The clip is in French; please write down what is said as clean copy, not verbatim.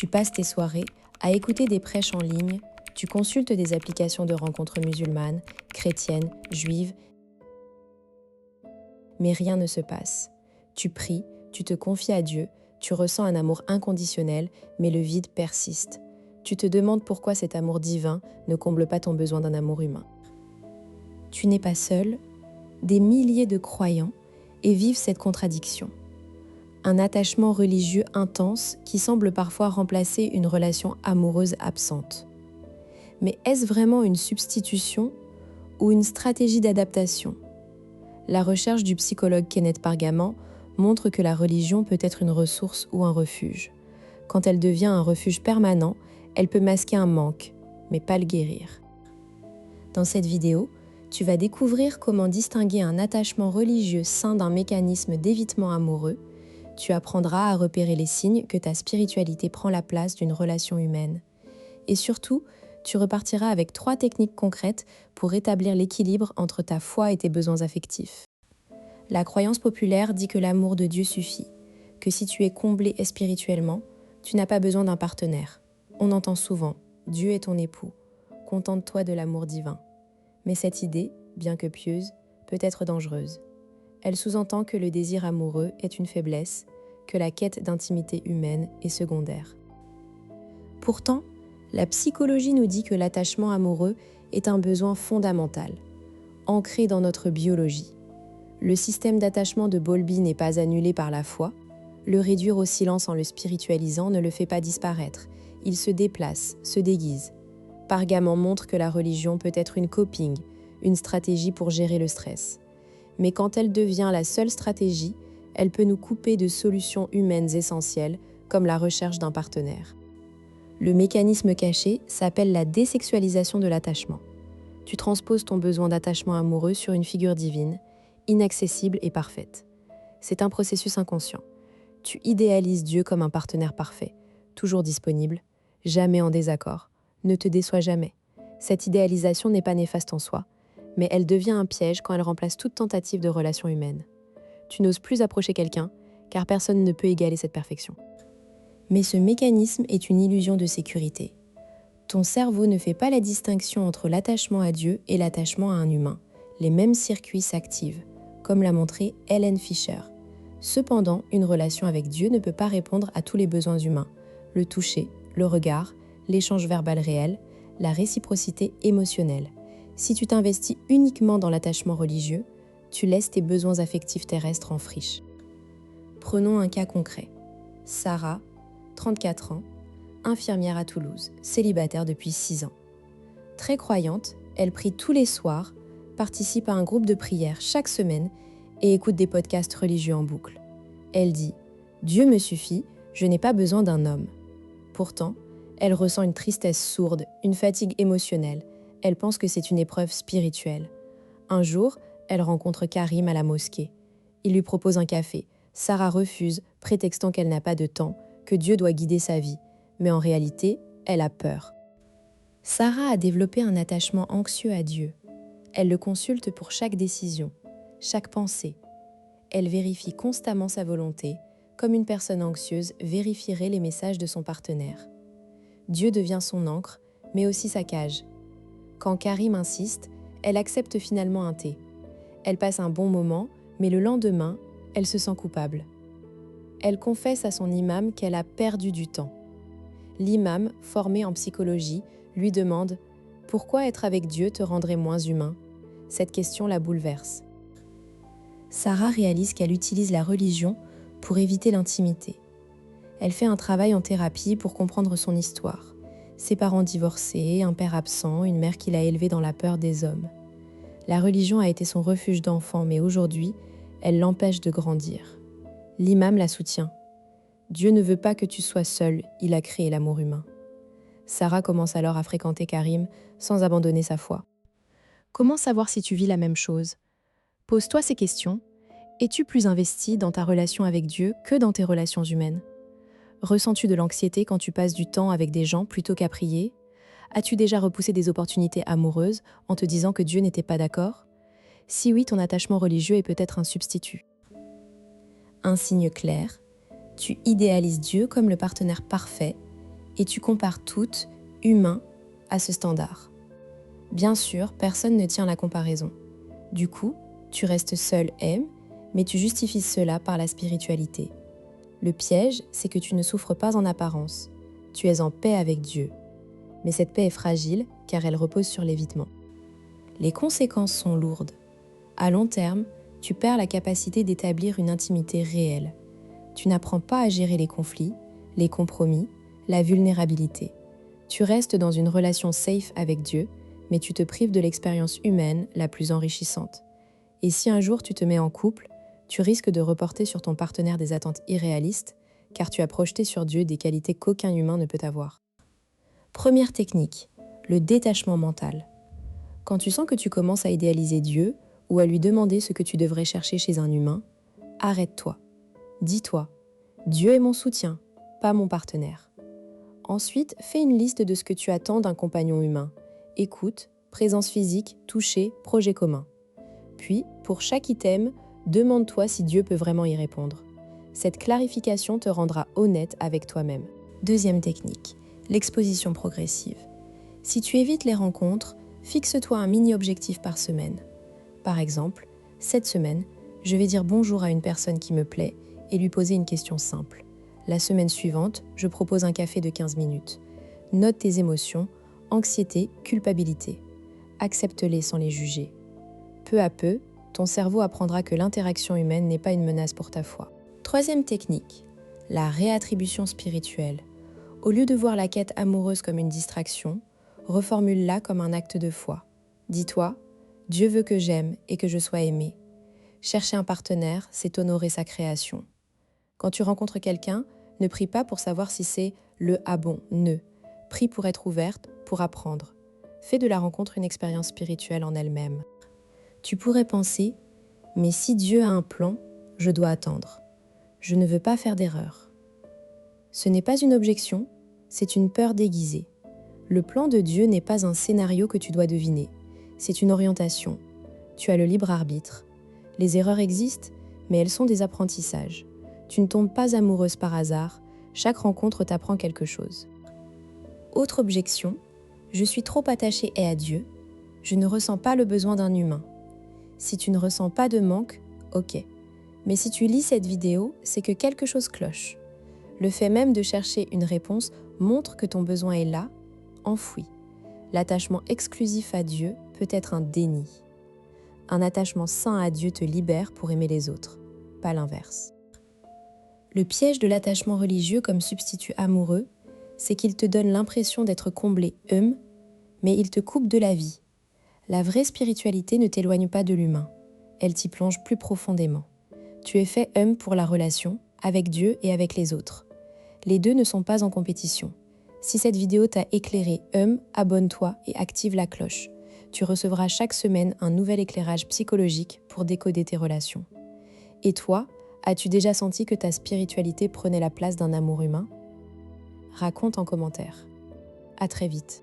Tu passes tes soirées à écouter des prêches en ligne, tu consultes des applications de rencontres musulmanes, chrétiennes, juives, mais rien ne se passe. Tu pries, tu te confies à Dieu, tu ressens un amour inconditionnel, mais le vide persiste. Tu te demandes pourquoi cet amour divin ne comble pas ton besoin d'un amour humain. Tu n'es pas seul, des milliers de croyants et vivent cette contradiction. Un attachement religieux intense qui semble parfois remplacer une relation amoureuse absente. Mais est-ce vraiment une substitution ou une stratégie d'adaptation ? La recherche du psychologue Kenneth Pargaman montre que la religion peut être une ressource ou un refuge. Quand elle devient un refuge permanent, elle peut masquer un manque, mais pas le guérir. Dans cette vidéo, tu vas découvrir comment distinguer un attachement religieux sain d'un mécanisme d'évitement amoureux. Tu apprendras à repérer les signes que ta spiritualité prend la place d'une relation humaine. Et surtout, tu repartiras avec 3 techniques concrètes pour rétablir l'équilibre entre ta foi et tes besoins affectifs. La croyance populaire dit que l'amour de Dieu suffit, que si tu es comblé spirituellement, tu n'as pas besoin d'un partenaire. On entend souvent « Dieu est ton époux, contente-toi de l'amour divin ». Mais cette idée, bien que pieuse, peut être dangereuse. Elle sous-entend que le désir amoureux est une faiblesse, que la quête d'intimité humaine est secondaire. Pourtant, la psychologie nous dit que l'attachement amoureux est un besoin fondamental, ancré dans notre biologie. Le système d'attachement de Bowlby n'est pas annulé par la foi. Le réduire au silence en le spiritualisant ne le fait pas disparaître. Il se déplace, se déguise. Pargaman montre que la religion peut être une coping, une stratégie pour gérer le stress. Mais quand elle devient la seule stratégie, elle peut nous couper de solutions humaines essentielles, comme la recherche d'un partenaire. Le mécanisme caché s'appelle la désexualisation de l'attachement. Tu transposes ton besoin d'attachement amoureux sur une figure divine, inaccessible et parfaite. C'est un processus inconscient. Tu idéalises Dieu comme un partenaire parfait, toujours disponible, jamais en désaccord, ne te déçoit jamais. Cette idéalisation n'est pas néfaste en soi, mais elle devient un piège quand elle remplace toute tentative de relation humaine. Tu n'oses plus approcher quelqu'un, car personne ne peut égaler cette perfection. Mais ce mécanisme est une illusion de sécurité. Ton cerveau ne fait pas la distinction entre l'attachement à Dieu et l'attachement à un humain. Les mêmes circuits s'activent, comme l'a montré Helen Fisher. Cependant, une relation avec Dieu ne peut pas répondre à tous les besoins humains. Le toucher, le regard, l'échange verbal réel, la réciprocité émotionnelle. Si tu t'investis uniquement dans l'attachement religieux, tu laisses tes besoins affectifs terrestres en friche. Prenons un cas concret. Sarah, 34 ans, infirmière à Toulouse, célibataire depuis 6 ans. Très croyante, elle prie tous les soirs, participe à un groupe de prière chaque semaine et écoute des podcasts religieux en boucle. Elle dit « Dieu me suffit, je n'ai pas besoin d'un homme ». Pourtant, elle ressent une tristesse sourde, une fatigue émotionnelle. Elle pense que c'est une épreuve spirituelle. Un jour, elle rencontre Karim à la mosquée. Il lui propose un café. Sarah refuse, prétextant qu'elle n'a pas de temps, que Dieu doit guider sa vie. Mais en réalité, elle a peur. Sarah a développé un attachement anxieux à Dieu. Elle le consulte pour chaque décision, chaque pensée. Elle vérifie constamment sa volonté, comme une personne anxieuse vérifierait les messages de son partenaire. Dieu devient son ancre, mais aussi sa cage. Quand Karim insiste, elle accepte finalement un thé. Elle passe un bon moment, mais le lendemain, elle se sent coupable. Elle confesse à son imam qu'elle a perdu du temps. L'imam, formé en psychologie, lui demande « Pourquoi être avec Dieu te rendrait moins humain ?» Cette question la bouleverse. Sarah réalise qu'elle utilise la religion pour éviter l'intimité. Elle fait un travail en thérapie pour comprendre son histoire. Ses parents divorcés, un père absent, une mère qui l'a élevée dans la peur des hommes. La religion a été son refuge d'enfant, mais aujourd'hui, elle l'empêche de grandir. L'imam la soutient. Dieu ne veut pas que tu sois seule, il a créé l'amour humain. Sarah commence alors à fréquenter Karim sans abandonner sa foi. Comment savoir si tu vis la même chose ? Pose-toi ces questions. Es-tu plus investi dans ta relation avec Dieu que dans tes relations humaines ? Ressens-tu de l'anxiété quand tu passes du temps avec des gens plutôt qu'à prier ? As-tu déjà repoussé des opportunités amoureuses en te disant que Dieu n'était pas d'accord ? Si oui, ton attachement religieux est peut-être un substitut. Un signe clair, tu idéalises Dieu comme le partenaire parfait et tu compares toutes, humains, à ce standard. Bien sûr, personne ne tient la comparaison. Du coup, tu restes seul, mais tu justifies cela par la spiritualité. Le piège, c'est que tu ne souffres pas en apparence. Tu es en paix avec Dieu. Mais cette paix est fragile car elle repose sur l'évitement. Les conséquences sont lourdes. À long terme, tu perds la capacité d'établir une intimité réelle. Tu n'apprends pas à gérer les conflits, les compromis, la vulnérabilité. Tu restes dans une relation safe avec Dieu, mais tu te prives de l'expérience humaine la plus enrichissante. Et si un jour tu te mets en couple, tu risques de reporter sur ton partenaire des attentes irréalistes, car tu as projeté sur Dieu des qualités qu'aucun humain ne peut avoir. Première technique, le détachement mental. Quand tu sens que tu commences à idéaliser Dieu ou à lui demander ce que tu devrais chercher chez un humain, arrête-toi. Dis-toi, Dieu est mon soutien, pas mon partenaire. Ensuite, fais une liste de ce que tu attends d'un compagnon humain. Écoute, présence physique, toucher, projet commun. Puis, pour chaque item, demande-toi si Dieu peut vraiment y répondre. Cette clarification te rendra honnête avec toi-même. Deuxième technique, l'exposition progressive. Si tu évites les rencontres, fixe-toi un mini-objectif par semaine. Par exemple, cette semaine, je vais dire bonjour à une personne qui me plaît et lui poser une question simple. La semaine suivante, je propose un café de 15 minutes. Note tes émotions, anxiété, culpabilité. Accepte-les sans les juger. Peu à peu, ton cerveau apprendra que l'interaction humaine n'est pas une menace pour ta foi. Troisième technique, la réattribution spirituelle. Au lieu de voir la quête amoureuse comme une distraction, reformule-la comme un acte de foi. Dis-toi, Dieu veut que j'aime et que je sois aimé. Chercher un partenaire, c'est honorer sa création. Quand tu rencontres quelqu'un, ne prie pas pour savoir si c'est le « ah bon », ne. Prie pour être ouverte, pour apprendre. Fais de la rencontre une expérience spirituelle en elle-même. Tu pourrais penser, mais si Dieu a un plan, je dois attendre. Je ne veux pas faire d'erreur. Ce n'est pas une objection, c'est une peur déguisée. Le plan de Dieu n'est pas un scénario que tu dois deviner. C'est une orientation. Tu as le libre arbitre. Les erreurs existent, mais elles sont des apprentissages. Tu ne tombes pas amoureuse par hasard. Chaque rencontre t'apprend quelque chose. Autre objection, je suis trop attachée à Dieu. Je ne ressens pas le besoin d'un humain. Si tu ne ressens pas de manque, ok. Mais si tu lis cette vidéo, c'est que quelque chose cloche. Le fait même de chercher une réponse montre que ton besoin est là, enfoui. L'attachement exclusif à Dieu peut être un déni. Un attachement sain à Dieu te libère pour aimer les autres, pas l'inverse. Le piège de l'attachement religieux comme substitut amoureux, c'est qu'il te donne l'impression d'être comblé, mais il te coupe de la vie. La vraie spiritualité ne t'éloigne pas de l'humain, elle t'y plonge plus profondément. Tu es fait pour la relation, avec Dieu et avec les autres. Les deux ne sont pas en compétition. Si cette vidéo t'a éclairé, abonne-toi et active la cloche. Tu recevras chaque semaine un nouvel éclairage psychologique pour décoder tes relations. Et toi, as-tu déjà senti que ta spiritualité prenait la place d'un amour humain ? Raconte en commentaire. À très vite.